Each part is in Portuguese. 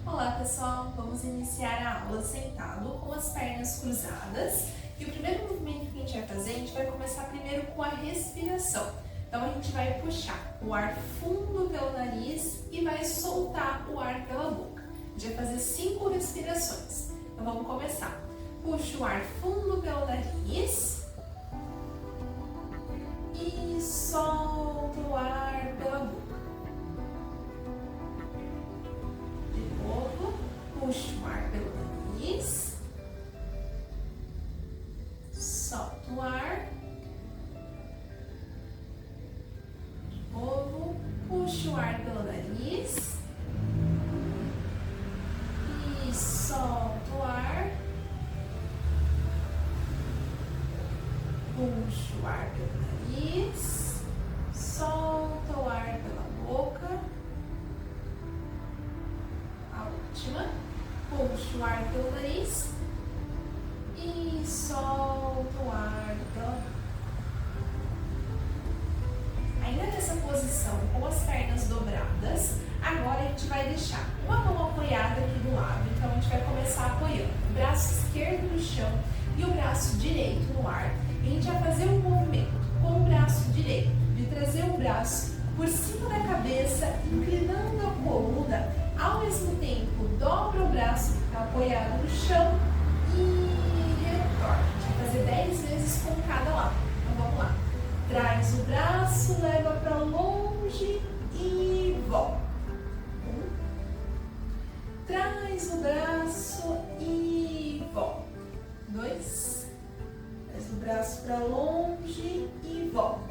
Olá pessoal, vamos iniciar a aula sentado com as pernas cruzadas e o primeiro movimento que a gente vai fazer, a gente vai começar primeiro com a respiração. Então a gente vai puxar o ar fundo pelo nariz e vai soltar o ar pela boca. A gente vai fazer 5 respirações. Então vamos começar. Puxa o ar fundo pelo nariz e solta o ar pela boca. Puxa o ar pelo nariz, solta o ar, de novo, puxa o ar pelo nariz e solta o ar, puxa o ar pelo nariz, solta o ar pela boca, a última. Puxa o ar pelo nariz e solta o ar pela boca. Ainda nessa posição, com as pernas dobradas, agora a gente vai deixar uma mão apoiada aqui do lado. Então a gente vai começar apoiando o braço esquerdo no chão e o braço direito no ar. E a gente vai fazer um movimento com o braço direito, de trazer o braço por cima da cabeça, inclinando a coluna. Ao mesmo tempo, dobra o braço que está apoiado no chão e retorna. A gente vai fazer 10 vezes com cada lado. Então vamos lá. Traz o braço, leva para longe e volta. Traz o braço e volta. 2. Traz o braço para longe e volta.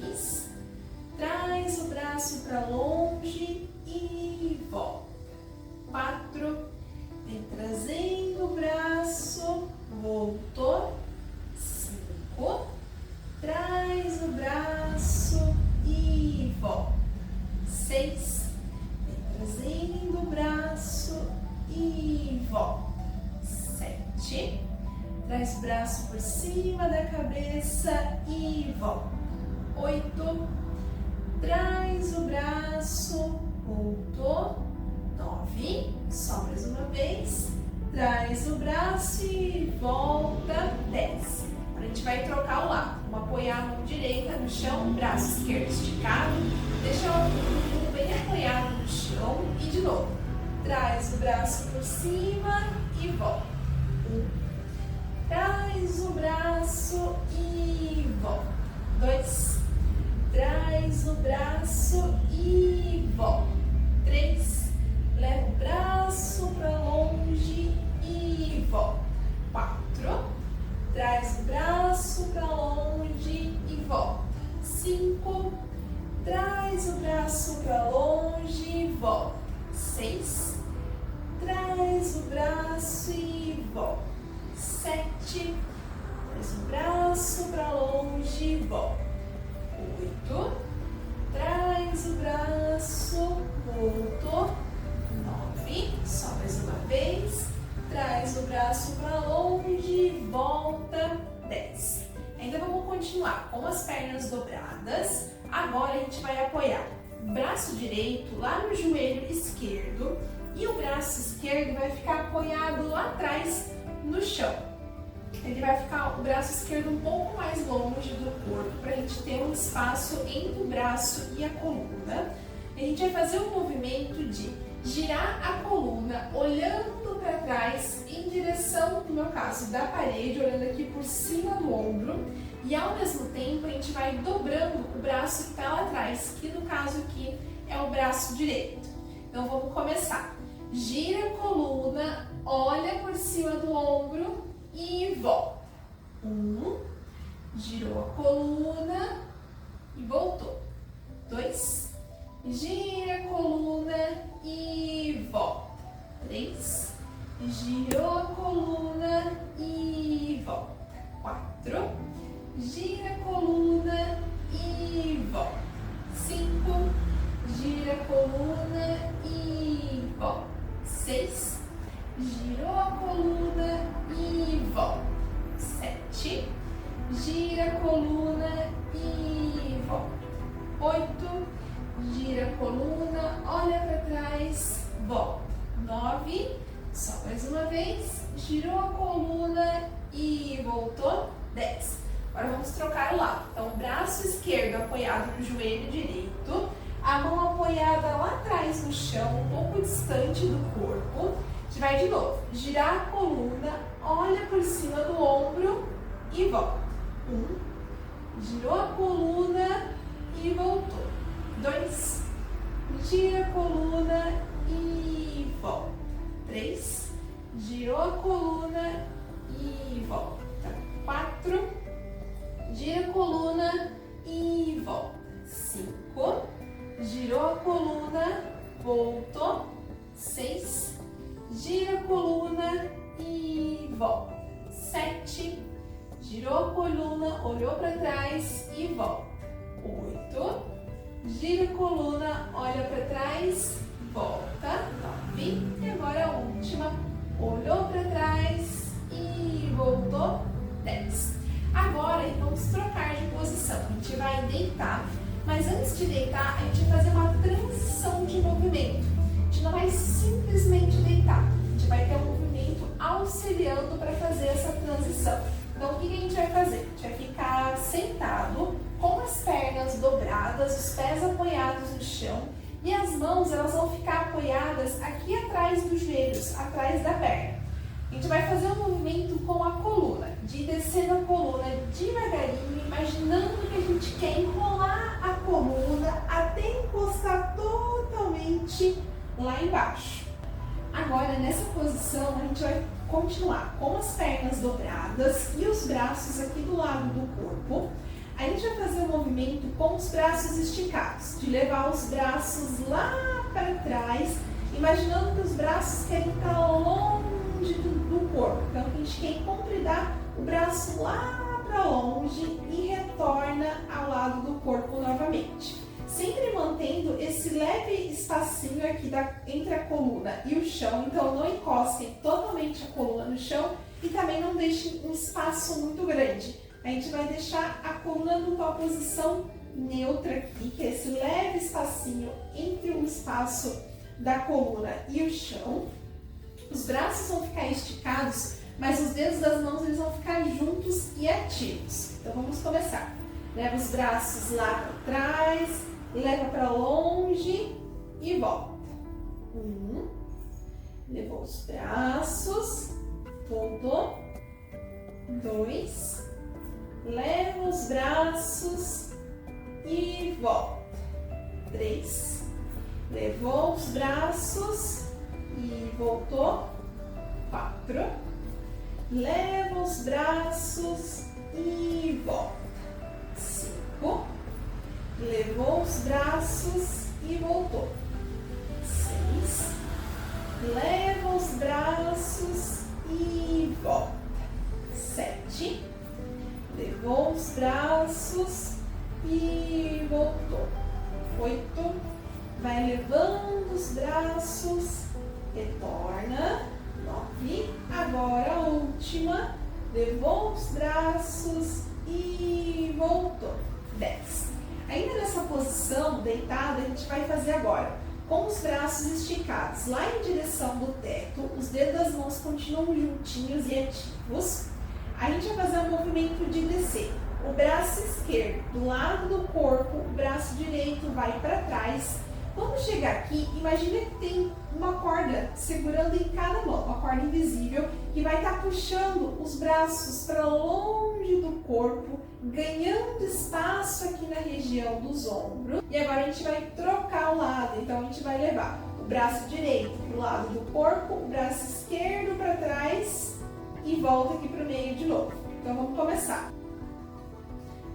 3. Traz o braço para longe e volta. 4. Vem trazendo o braço, voltou. 5. Traz o braço e volta. 6. Vem trazendo o braço e volta. 7. Traz o braço por cima da cabeça e volta. 8. Traz o braço, voltou. 9. Só mais uma vez. Traz o braço e volta. 10. A gente vai trocar o lado. Vamos apoiar a mão direita no chão, braço esquerdo esticado. Deixa o bumbum bem apoiado no chão. E de novo. Traz o braço por cima e volta. 1. Traz o braço e volta. 2. Traz o braço e volta. 3. Leva o braço para longe e volta. 4. Traz o braço para longe e volta. 5. Traz o braço para longe e volta. 6. Traz o braço e volta. 7. Traz o braço para longe e volta. 8. Traz o braço, voltou. 9. Só mais uma vez. Traz o braço para longe, volta. 10. Ainda vamos continuar com as pernas dobradas. Agora a gente vai apoiar o braço direito lá no joelho esquerdo e o braço esquerdo vai ficar apoiado lá atrás no chão. Ele vai ficar o braço esquerdo um pouco mais longe do corpo para a gente ter um espaço entre o braço e a coluna. A gente vai fazer um movimento de girar a coluna olhando para trás em direção, no meu caso, da parede, olhando aqui por cima do ombro. E ao mesmo tempo a gente vai dobrando o braço que está lá atrás, que no caso aqui é o braço direito. Então vamos começar. Gira a coluna, olha por cima do ombro e volta. 1. Girou a coluna e voltou. 2. Gira a coluna e volta. 3. Girou a coluna e volta. 4. Gira a coluna e volta. 5. Gira a coluna e volta. 6. Girou a coluna e volta. 7. Gira a coluna e volta. 8. Gira a coluna, olha para trás, volta. 9. Só mais uma vez. Girou a coluna e voltou. 10. Agora vamos trocar o lado. Então, braço esquerdo apoiado no joelho direito. A mão apoiada lá atrás no chão, um pouco distante do corpo. A gente vai de novo. Girar a coluna, olha por cima do ombro e volta. 1. Girou a coluna e voltou. 2. Gira a coluna e volta. 3. Girou a coluna e volta. 4. Gira a coluna e volta. 5. Girou a coluna, voltou. 6. Gira a coluna e volta. 7. Girou a coluna, olhou para trás e volta. 8. Gira a coluna, olha para trás, volta. 9. E agora a última. Olhou para trás e voltou. 10. Agora vamos trocar de posição. A gente vai deitar, mas antes de deitar, a gente vai fazer uma transição de movimento. A gente não vai simplesmente deitar, a gente vai ter um movimento auxiliando para fazer essa transição. Então, o que a gente vai fazer? A gente vai ficar sentado, com as pernas dobradas, os pés apoiados no chão e as mãos elas vão ficar apoiadas aqui atrás dos joelhos, atrás da perna. A gente vai fazer um movimento com a coluna, de descendo a coluna devagarinho, imaginando que a gente quer enrolar a coluna até encostar totalmente lá embaixo. Agora, nessa posição, a gente vai continuar com as pernas dobradas e os braços aqui do lado do corpo. A gente vai fazer um movimento com os braços esticados, de levar os braços lá para trás, imaginando que os braços querem estar longe do corpo. Então, a gente quer compridar o braço lá para longe e retorna ao lado do corpo novamente. Sempre mantendo esse leve espacinho aqui entre a coluna e o chão, então não encostem totalmente a coluna no chão e também não deixem um espaço muito grande. A gente vai deixar a coluna numa posição neutra aqui, que é esse leve espacinho entre o espaço da coluna e o chão. Os braços vão ficar esticados, mas os dedos das mãos eles vão ficar juntos e ativos. Então vamos começar. Leva os braços lá para trás, leva para longe e volta. 1. Levou os braços, voltou. 2. Leva os braços e volta. 3. Levou os braços e voltou. 4. Leva os braços e volta. 5. Levou os braços e voltou. 6. Leva os braços e volta. 7. Levou os braços e voltou. 8. Vai levando os braços, retorna. 9. Agora a última. Levou os braços e voltou. 10. Ainda nessa posição, deitada, a gente vai fazer agora com os braços esticados lá em direção do teto, os dedos das mãos continuam juntinhos e ativos. A gente vai fazer um movimento de descer. O braço esquerdo do lado do corpo, o braço direito vai para trás. Quando chegar aqui, imagina que tem uma corda segurando em cada mão, uma corda invisível, que vai estar puxando os braços para longe do corpo, ganhando espaço aqui na região dos ombros. E agora a gente vai trocar o lado, então a gente vai levar o braço direito para o lado do corpo, o braço esquerdo para trás e volta aqui para o meio de novo. Então vamos começar.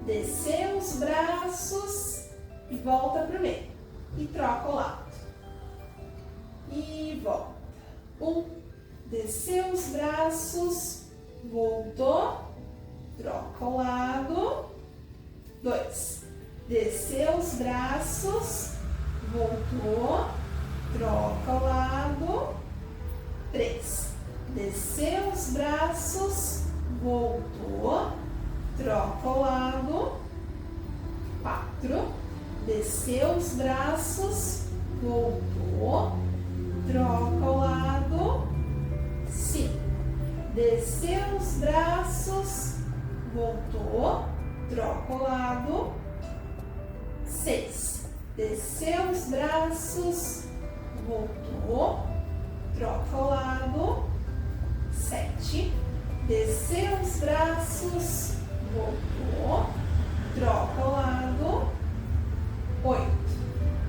Descer os braços e volta para o meio. E troca o lado. E volta. 1. Desceu os braços, voltou, troca o lado. 2. Desceu os braços, voltou, troca o lado. 3. Desceu os braços, voltou, troca o lado. 4. Desceu os braços, voltou, troca o lado. desceu os braços, voltou, troca o lado. 6, desceu os braços, voltou, troca o lado. 7, desceu os braços, voltou, troca o lado. 8,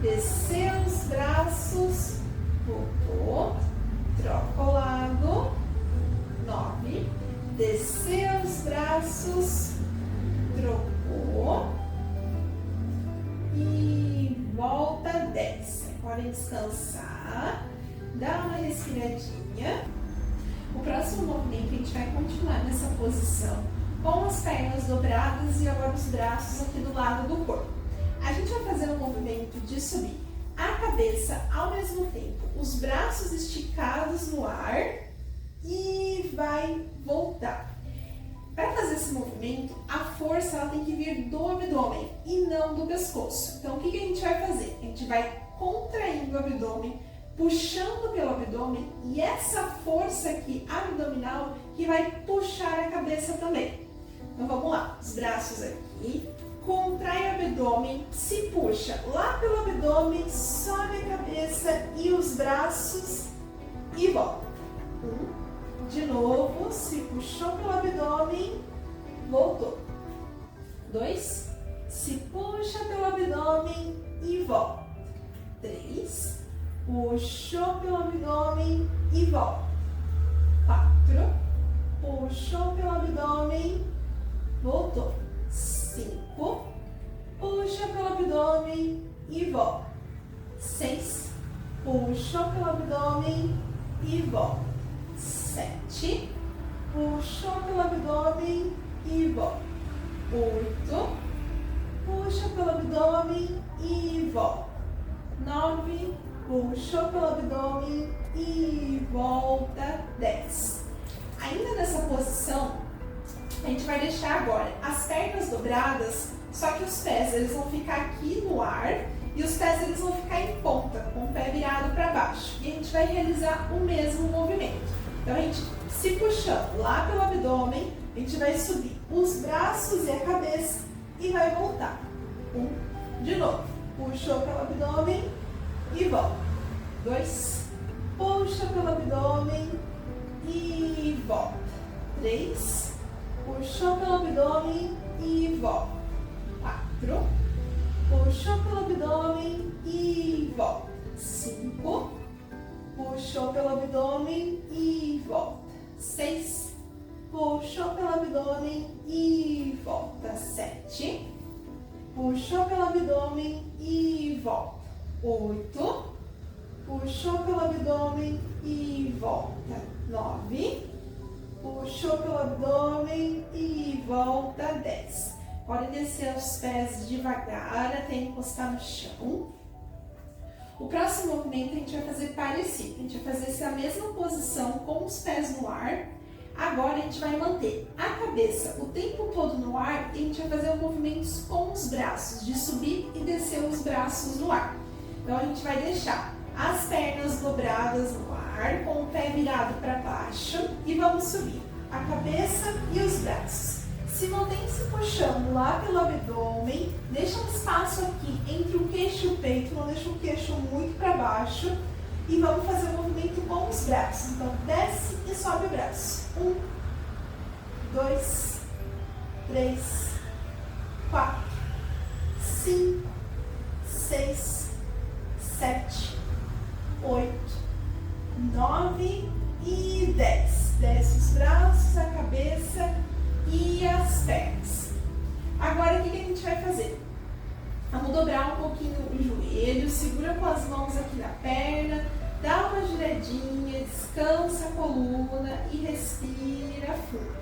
desceu os braços, voltou, troca o lado. 9, desceu os braços, trocou e volta. 10. Podem descansar, dá uma respiradinha. O próximo movimento a gente vai continuar nessa posição com as pernas dobradas e agora os braços aqui do lado do corpo. A gente vai fazer um movimento de subir a cabeça ao mesmo tempo, os braços esticados no ar e vai voltar. Para fazer esse movimento, a força ela tem que vir do abdômen e não do pescoço. Então, o que a gente vai fazer? A gente vai contraindo o abdômen, puxando pelo abdômen e essa força aqui abdominal que vai puxar a cabeça também. Então, vamos lá. Os braços aqui, contrai o abdômen, se puxa lá pelo abdômen, sobe a cabeça e os braços e volta. De novo, se puxou pelo abdômen, voltou. 2, se puxa pelo abdômen e volta. 3, puxou pelo abdômen e volta. 4, puxou pelo abdômen, voltou. 5, puxa pelo abdômen e volta. 6, puxou pelo abdômen e volta. 7, puxou pelo abdômen e volta. 8, puxa pelo abdômen e volta. 9, puxou pelo abdômen e volta. 10. Ainda nessa posição, a gente vai deixar agora as pernas dobradas, só que os pés eles vão ficar aqui no ar e os pés eles vão ficar em ponta, com o pé virado para baixo. E a gente vai realizar o mesmo movimento. Então, a gente se puxando lá pelo abdômen, a gente vai subir os braços e a cabeça e vai voltar. De novo, puxou pelo abdômen e volta. 2, puxa pelo abdômen e volta. 3, puxou pelo abdômen e volta. 4, puxou pelo abdômen e volta. 5, puxou pelo abdômen e volta. 6, puxou pelo abdômen e volta. 7, puxou pelo abdômen e volta. 8, puxou pelo abdômen e volta. 9, puxou pelo abdômen e volta. 10. Pode descer os pés devagar até encostar no chão. O próximo movimento a gente vai fazer parecido. A gente vai fazer essa mesma posição com os pés no ar. Agora a gente vai manter a cabeça o tempo todo no ar e a gente vai fazer movimentos com os braços, de subir e descer os braços no ar. Então a gente vai deixar as pernas dobradas no ar, com o pé virado para baixo e vamos subir a cabeça e os braços. Se mantém se puxando lá pelo abdômen, deixa um espaço aqui entre o queixo e o peito, não deixa o queixo muito para baixo. E vamos fazer o movimento com os braços. Então, desce e sobe o braço. 1, 2, 3, 4, 5, 6, 7, 8, 9 e 10. Desce os braços, a cabeça e as pernas. Agora, o que a gente vai fazer? Vamos dobrar um pouquinho o joelho, segura com as mãos aqui na perna, dá uma giradinha, descansa a coluna e respira fundo.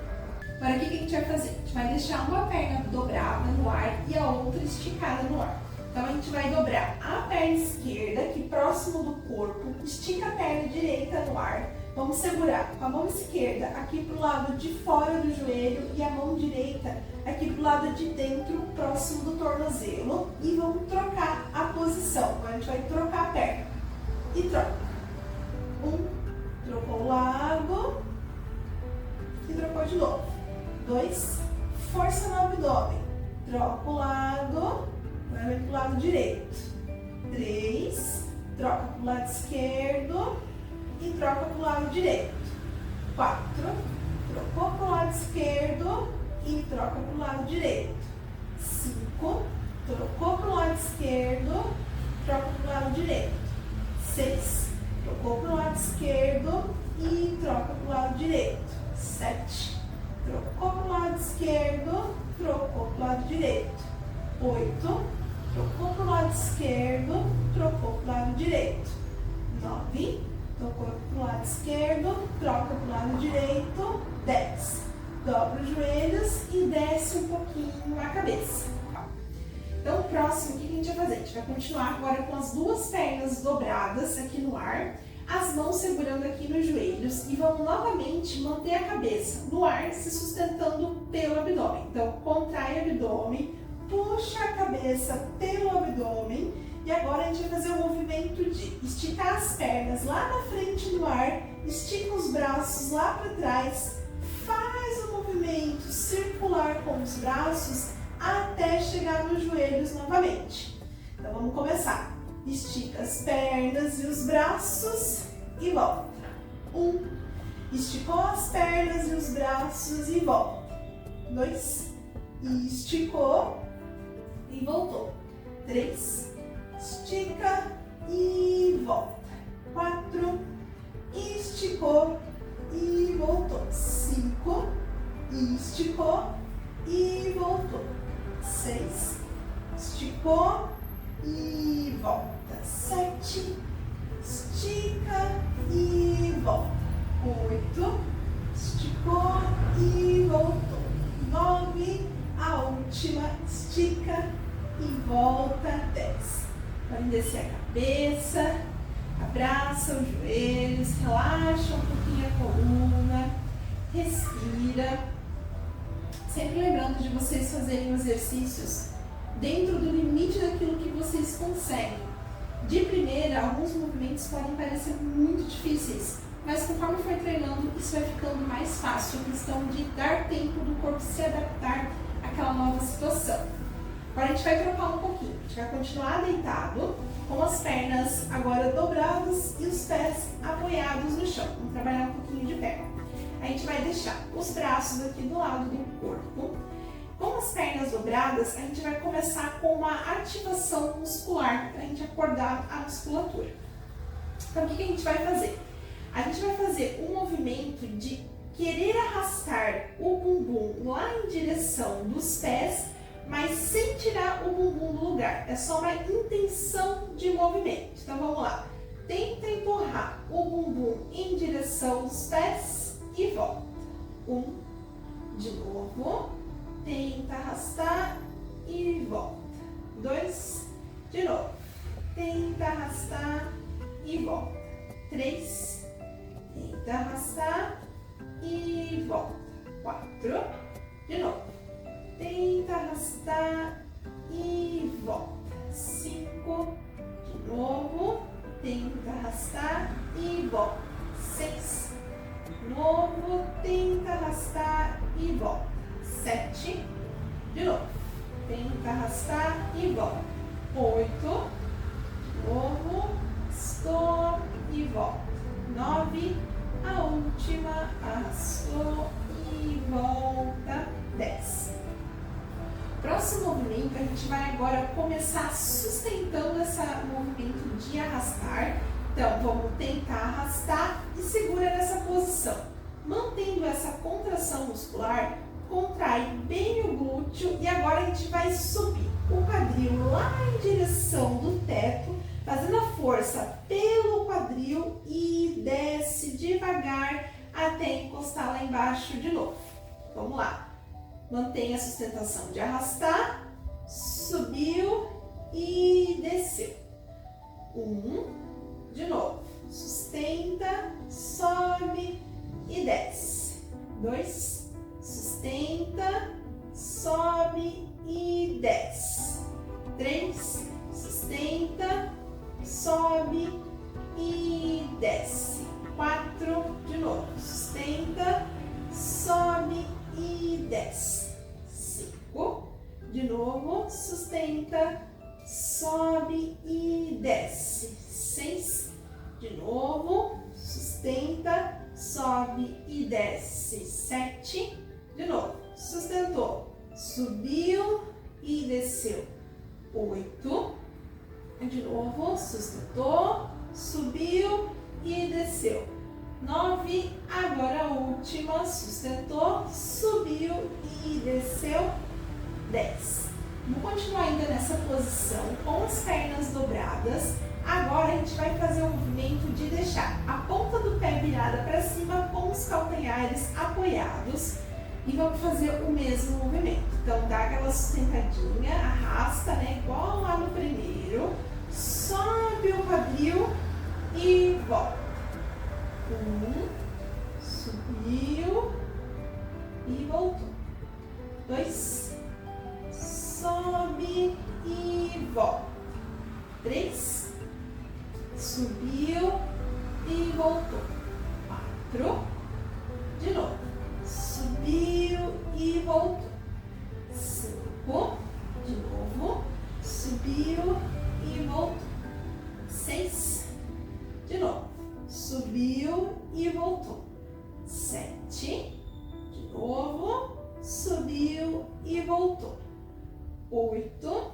Agora, o que a gente vai fazer? A gente vai deixar uma perna dobrada no ar e a outra esticada no ar. Então, a gente vai dobrar a perna esquerda, aqui próximo do corpo, estica a perna direita no ar. Vamos segurar com a mão esquerda aqui para o lado de fora do joelho e a mão direita aqui para o lado de dentro, próximo do tornozelo. E vamos trocar a posição. Agora a gente vai trocar a perna. E troca. 1, trocou o lado. novo. 2, força no abdômen. Troca o lado, vai para o lado direito. 3, troca para o lado esquerdo e troca para o lado direito. 4, trocou para o lado esquerdo e troca para o lado direito. 5, trocou para o lado esquerdo, troca para o lado direito. 6, trocou para o lado esquerdo e troca para o lado direito. 7, trocou para o lado esquerdo, trocou para o lado direito. 8, trocou para o lado esquerdo, trocou para o lado direito. 9, trocou para o lado esquerdo, troca para o lado direito. 10, dobra os joelhos e desce um pouquinho a cabeça. Então, o próximo, o que a gente vai fazer? A gente vai continuar agora com as duas pernas dobradas aqui no ar, as mãos segurando aqui nos joelhos e vamos novamente manter a cabeça no ar, se sustentando pelo abdômen. Então, contrai o abdômen, puxa a cabeça pelo abdômen e agora a gente vai fazer o movimento de esticar as pernas lá na frente no ar, estica os braços lá para trás, faz o movimento circular com os braços até chegar nos joelhos novamente. Então vamos começar. Estica as pernas e os braços e volta. 1, esticou as pernas e os braços e volta. 2, esticou e voltou. 3, estica e volta. 4, esticou e voltou. 5, esticou e voltou. 6, esticou e volta. 7, estica e volta. 8, esticou e voltou. 9, a última, estica e volta. 10. Pode descer a cabeça, abraça os joelhos, relaxa um pouquinho a coluna, respira. Sempre lembrando de vocês fazerem exercícios dentro do limite daquilo que vocês conseguem. De primeira, alguns movimentos podem parecer muito difíceis, mas conforme for treinando, isso vai ficando mais fácil, a questão de dar tempo do corpo se adaptar àquela nova situação. Agora a gente vai trocar um pouquinho, a gente vai continuar deitado, com as pernas agora dobradas e os pés apoiados no chão. Vamos trabalhar um pouquinho de perna. A gente vai deixar os braços aqui do lado do corpo. Com as pernas dobradas, a gente vai começar com uma ativação muscular, para a gente acordar a musculatura. Então, o que a gente vai fazer? A gente vai fazer um movimento de querer arrastar o bumbum lá em direção dos pés, mas sem tirar o bumbum do lugar. É só uma intenção de movimento. Então, vamos lá. Tenta empurrar o bumbum em direção dos pés e volta. 1, de novo, tenta arrastar e volta. 2, de novo, tenta arrastar e volta. 3, tenta arrastar e volta. 4, de novo, tenta arrastar e volta. 5, de novo, tenta arrastar e volta. 6, de novo, tenta arrastar e volta. 7, de novo, tenta arrastar e volta. 8, de novo, arrastou e volta. 9, a última, arrastou e volta. 10. Próximo movimento, a gente vai agora começar sustentando esse movimento de arrastar. Então, vamos tentar arrastar e segura nessa posição. Mantendo essa contração muscular, contrai bem o glúteo e agora a gente vai subir o quadril lá em direção do teto, fazendo a força pelo quadril e desce devagar até encostar lá embaixo de novo. Vamos lá. Mantenha a sustentação de arrastar, subiu e desceu. 1, de novo, sustenta, sobe e desce. 2, sustenta, sobe e desce. 3, sustenta, sobe e desce. 4, de novo, sustenta, sobe desce. 5. De novo, sustenta, sobe e desce. 6. De novo, sustenta, sobe e desce. 7. De novo, sustentou, subiu e desceu. 8. De novo, sustentou, subiu e desceu. 9. Agora a última, sustentou, subiu e desceu. 10. Vamos continuar ainda nessa posição com as pernas dobradas. Agora a gente vai fazer o movimento de deixar a ponta do pé virada para cima com os calcanhares apoiados. E vamos fazer o mesmo movimento. Então, dá aquela sustentadinha, arrasta, né? Igual lá no primeiro. Sobe o quadril e volta. 1, subiu e voltou. 2, sobe e volta. 3, subiu e voltou. 4, de novo, subiu e voltou. 5, de novo, subiu e voltou. 6, de novo, subiu e voltou. 7, de novo, subiu e voltou. 8,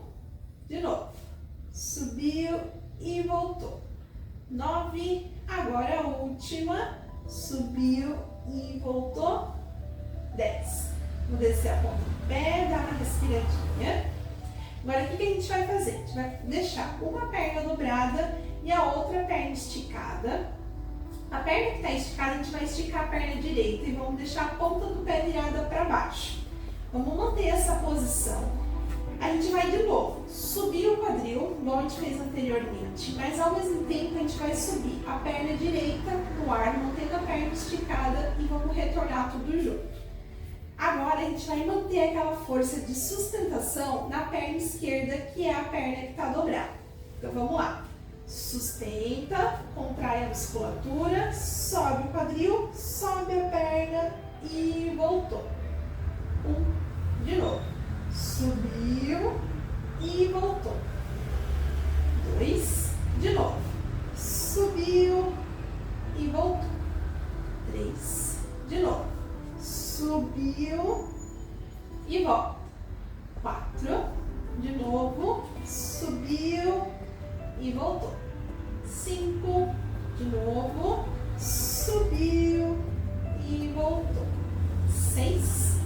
de novo, subiu e voltou. 9, agora a última, subiu e voltou. 10. Vou descer a ponta do pé, dar uma respiradinha. Agora, o que a gente vai fazer? A gente vai deixar uma perna dobrada e a outra perna esticada. A perna que está esticada, a gente vai esticar a perna direita e vamos deixar a ponta do pé virada para baixo. Vamos manter essa posição. A gente vai de novo subir o quadril, igual a gente fez anteriormente, mas ao mesmo tempo a gente vai subir a perna direita no ar, mantendo a perna esticada e vamos retornar tudo junto. Agora a gente vai manter aquela força de sustentação na perna esquerda, que é a perna que está dobrada. Então vamos lá. Sustenta, contrai a musculatura, sobe o quadril, sobe a perna e voltou. 1, de novo. Subiu e voltou. 2, de novo. Subiu e voltou. 3, de novo. Subiu e volta. 4, de novo. Subiu e voltou. 5, de novo. Subiu e voltou. 6,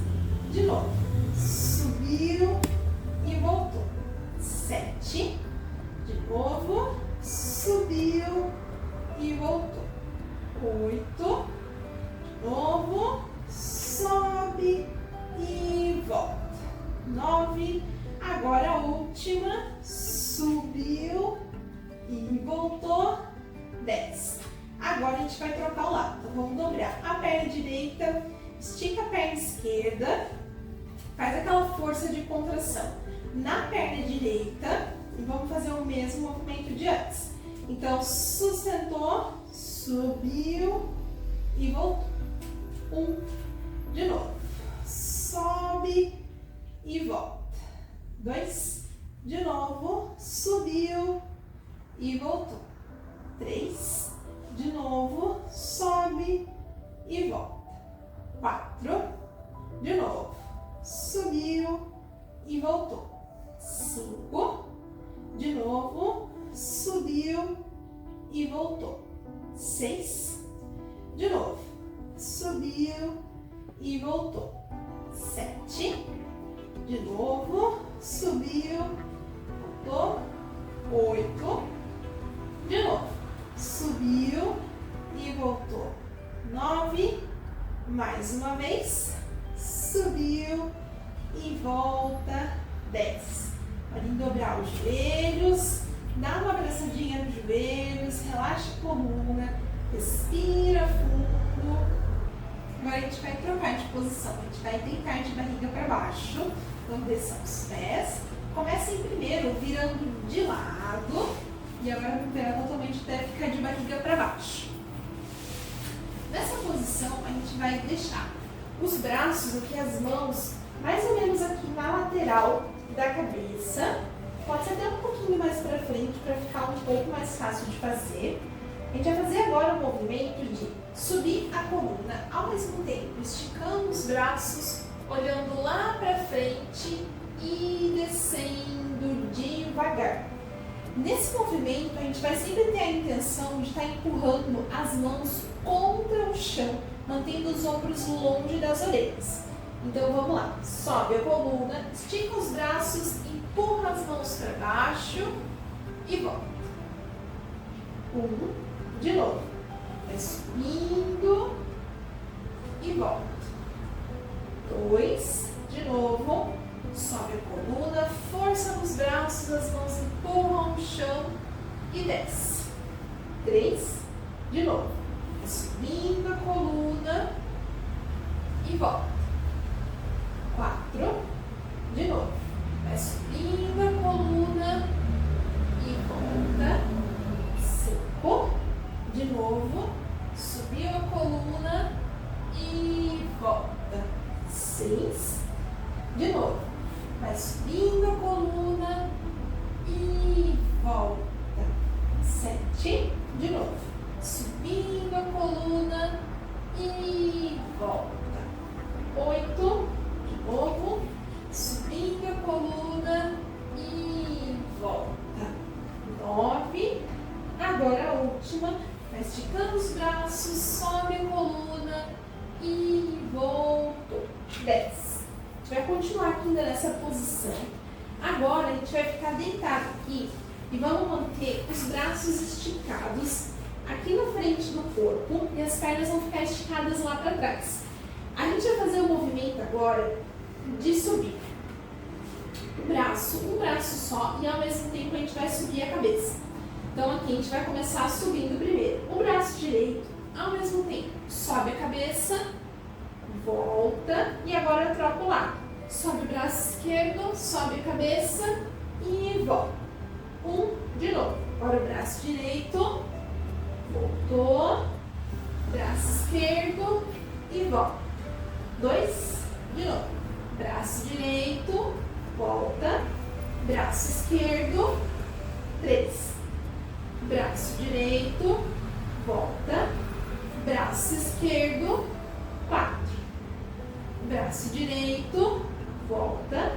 de novo. Subiu e voltou. 7, de novo, subiu e voltou. 8, de novo, sobe e volta. 9, agora a última, subiu e voltou. 10. Agora a gente vai trocar o lado. Então vamos dobrar a perna direita, estica a perna esquerda. Faz aquela força de contração na perna direita e vamos fazer o mesmo movimento de antes. Então, sustentou, subiu e voltou. 1, de novo. Sobe e volta. 2, de novo, subiu e voltou. 3, de novo, sobe e volta. 4, de novo. Subiu e voltou. 5, de novo, subiu e voltou. 6, de novo, subiu e voltou. 7, de novo, subiu, voltou. 8, de novo, subiu e voltou. 9, mais uma vez. Subiu e volta. 10. Pode dobrar os joelhos, dá uma abraçadinha nos joelhos, relaxa a coluna, respira fundo. Agora a gente vai trocar de posição, a gente vai deitar de barriga para baixo. Vamos descer os pés. Comecem primeiro virando de lado e agora vamos virar totalmente até ficar de barriga para baixo. Nessa posição a gente vai deixar os braços, aqui as mãos, mais ou menos aqui na lateral da cabeça. Pode ser até um pouquinho mais para frente para ficar um pouco mais fácil de fazer. A gente vai fazer agora o movimento de subir a coluna ao mesmo tempo, esticando os braços, olhando lá para frente e descendo devagar. Nesse movimento, a gente vai sempre ter a intenção de estar empurrando as mãos contra o chão, mantendo os ombros longe das orelhas. Então vamos lá, sobe a coluna, estica os braços, empurra as mãos para baixo e volta. De novo, vai subindo e volta. 2, de novo, sobe a coluna, força nos braços, as mãos empurram o chão e desce. 3, de novo, vai subindo a coluna e volta. 4, de novo, vai subindo a coluna e volta. 5, de novo, subiu a coluna e volta. 6, de novo, vai subindo a coluna e volta. 7, de novo, subindo a coluna e volta. 8, de novo, subindo a coluna e volta. 9, agora a última, vai esticando os braços, sobe a coluna e voltou. 10. A gente vai continuar aqui ainda nessa posição. Agora a gente vai ficar deitado aqui e vamos manter os braços esticados aqui na frente do corpo e as pernas vão ficar esticadas lá para trás. A gente vai fazer o movimento agora de subir um braço só e ao mesmo tempo a gente vai subir a cabeça. Então aqui a gente vai começar subindo primeiro o braço direito, ao mesmo tempo sobe a cabeça, volta e agora eu troco o lado. Sobe o braço esquerdo, sobe a cabeça e volta. De novo. Agora o braço direito, voltou, braço esquerdo e volta. 2, de novo. Braço direito, volta, braço esquerdo, 3. Braço direito, volta, braço esquerdo, 4. Braço direito, volta,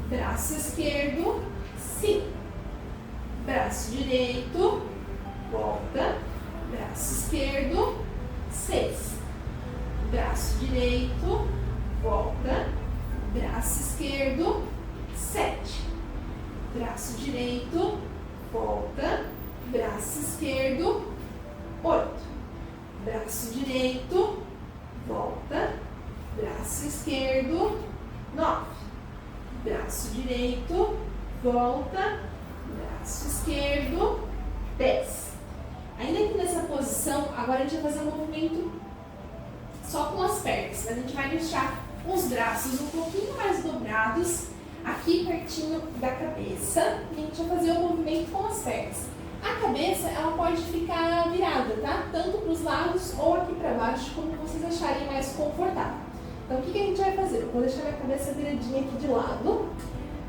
braço esquerdo, 5. Braço direito, volta, braço esquerdo, 6. Braço direito, volta, braço esquerdo, 7. Braço direito, volta, braço esquerdo, 8. Braço direito, volta, braço esquerdo, 9. Braço direito, volta, braço esquerdo, 10. Ainda aqui nessa posição, agora a gente vai fazer um movimento só com as pernas. A gente vai deixar os braços um pouquinho mais dobrados, aqui pertinho da cabeça, e a gente vai fazer o movimento com as pernas. A cabeça, ela pode ficar virada, tá? Tanto para os lados ou aqui para baixo, como vocês acharem mais confortável. Então, o que a gente vai fazer? Eu vou deixar minha cabeça viradinha aqui de lado.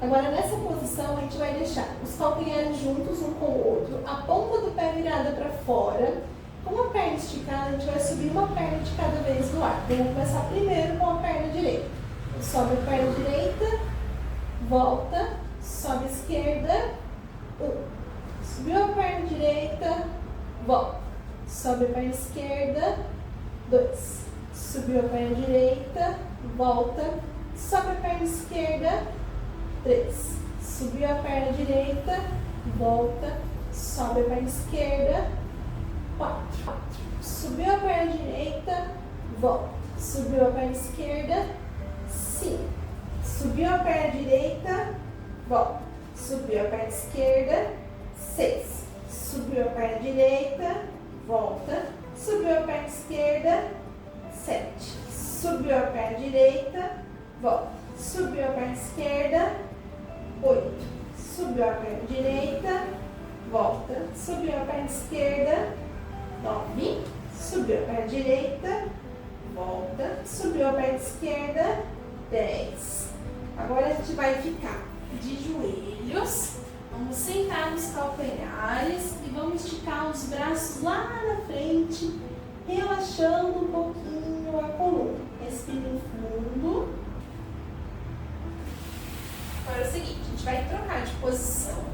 Agora, nessa posição, a gente vai deixar os calcanhares juntos um com o outro, a ponta do pé virada para fora. Com a perna esticada, a gente vai subir uma perna de cada vez no ar. Então, vamos começar primeiro com a perna direita. Sobe a perna direita, volta, sobe a esquerda, 1. Subiu a perna direita, volta. Sobe a perna esquerda, 2. Subiu a perna direita, volta. Sobe a perna esquerda, 3. Subiu a perna direita, volta. Sobe a perna esquerda, 4. Subiu a perna direita, volta. Subiu a perna esquerda, 5. Subiu a perna direita, volta. Subiu a perna esquerda, 6. Subiu a perna direita, volta. Subiu a perna esquerda, 7. Subiu a perna direita, volta. Subiu a perna esquerda, 8. Subiu a perna direita, volta. Subiu a perna esquerda, 9. Subiu a perna direita, volta, subiu a perna esquerda, 10. Agora a gente vai ficar de joelhos, vamos sentar nos calcanhares e vamos esticar os braços lá na frente, relaxando um pouquinho a coluna. Respire fundo. Agora é o seguinte, a gente vai trocar de posição.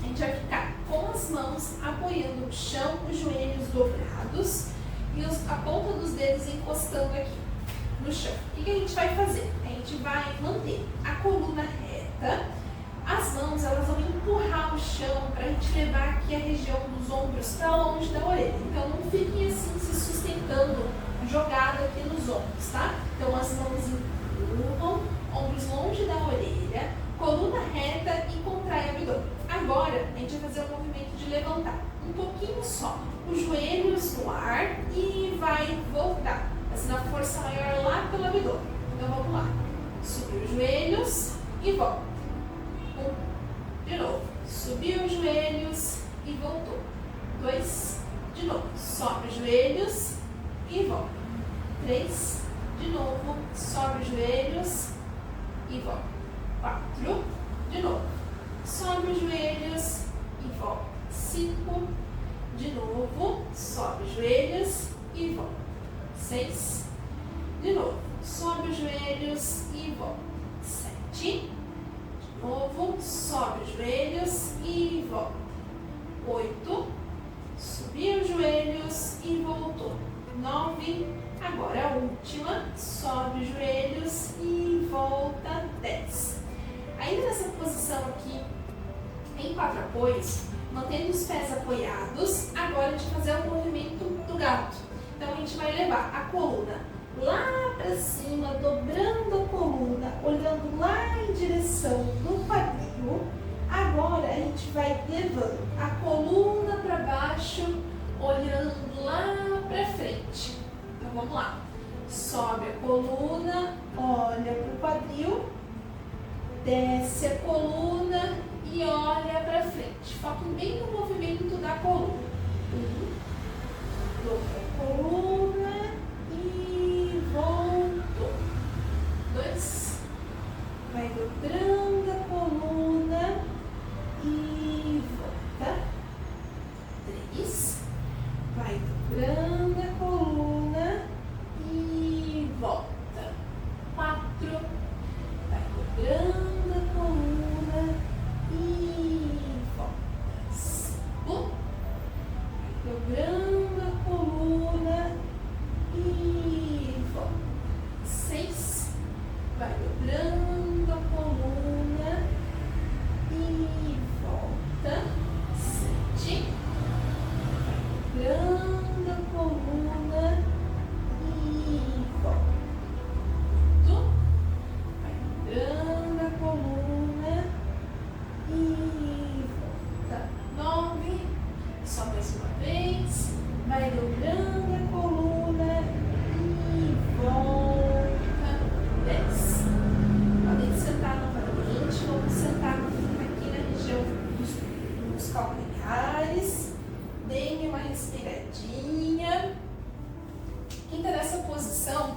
A gente vai ficar com as mãos apoiando o chão, os joelhos dobrados e a ponta dos dedos encostando aqui no chão. O que a gente vai fazer? A gente vai manter a coluna reta, as mãos elas vão empurrar o chão para a gente levar aqui a região dos ombros para longe da orelha. Então não fiquem assim se sustentando, jogado aqui nos ombros, tá? Então as mãos empurram, ombros longe da orelha, coluna reta e contrai o abdômen. Agora a gente vai fazer o movimento de levantar um pouquinho só, os joelhos no ar e vai voltar, fazendo a força maior lá pelo abdômen. Então vamos lá, subiu os joelhos e volta. De novo, subiu os joelhos e voltou. 2, de novo, sobe os joelhos e volta. 3, de novo, sobe os joelhos e volta. 4, de novo, sobe os joelhos e volta. 5, de novo, sobe os joelhos e volta. 6, de novo, sobe os joelhos e volta. 7, de novo, sobe os joelhos e volta. 8, subiu os joelhos e voltou. 9, agora a última, sobe os joelhos e volta. 10. Ainda nessa posição aqui, em 4 apoios, mantendo os pés apoiados, agora a gente vai fazer o movimento do gato. Então a gente vai levar a coluna lá para cima, dobrando a coluna, olhando lá em direção do quadril. Agora a gente vai levando a coluna para baixo, olhando lá para frente. Então vamos lá. Sobe a coluna, olha para o quadril, desce a coluna e olha para frente. Foquem bem no movimento da coluna. Dobra a coluna e voltou. 2, vai dobrando a coluna e volta. 3, vai dobrando a coluna e volta. 4, vai dobrando a coluna e volta. 5, vai dobrando a coluna e volta. 6, vai dobrando a coluna e volta. 7, vai dobrando a coluna e volta. 8, vai dobrando a coluna e volta. 9, só mais uma vez, vai dobrando a coluna e volta. 10. Podem sentar novamente, vamos sentar aqui na região dos calcanhares, deem uma respiradinha. Quem está nessa posição,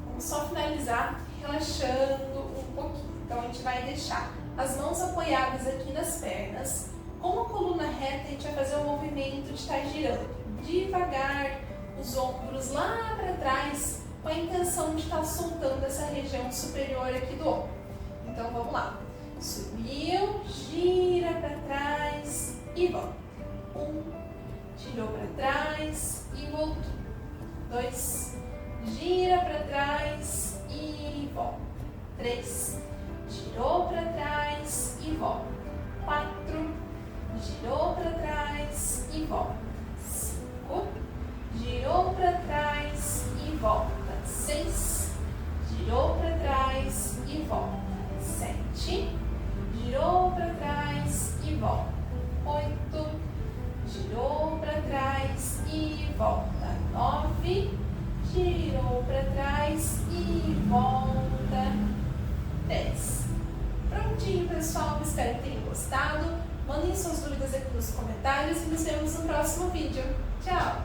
vamos só finalizar relaxando um pouquinho. Então a gente vai deixar as mãos apoiadas aqui nas pernas. Com a coluna reta, a gente vai fazer um movimento de estar girando devagar os ombros lá para trás, com a intenção de estar soltando essa região superior aqui do ombro. Então vamos lá. Subiu, gira para trás e volta. 1, girou para trás e voltou. 2, gira para trás e volta. 3, girou para trás e volta. 4, girou para trás e volta. 5, girou para trás e volta. 6, girou para trás e volta. 7, girou para trás e volta. 8, girou para trás e volta. 9, girou para trás e volta. 10. Prontinho, pessoal. Espero que tenham gostado. Mandem suas dúvidas aqui nos comentários e nos vemos no próximo vídeo. Tchau!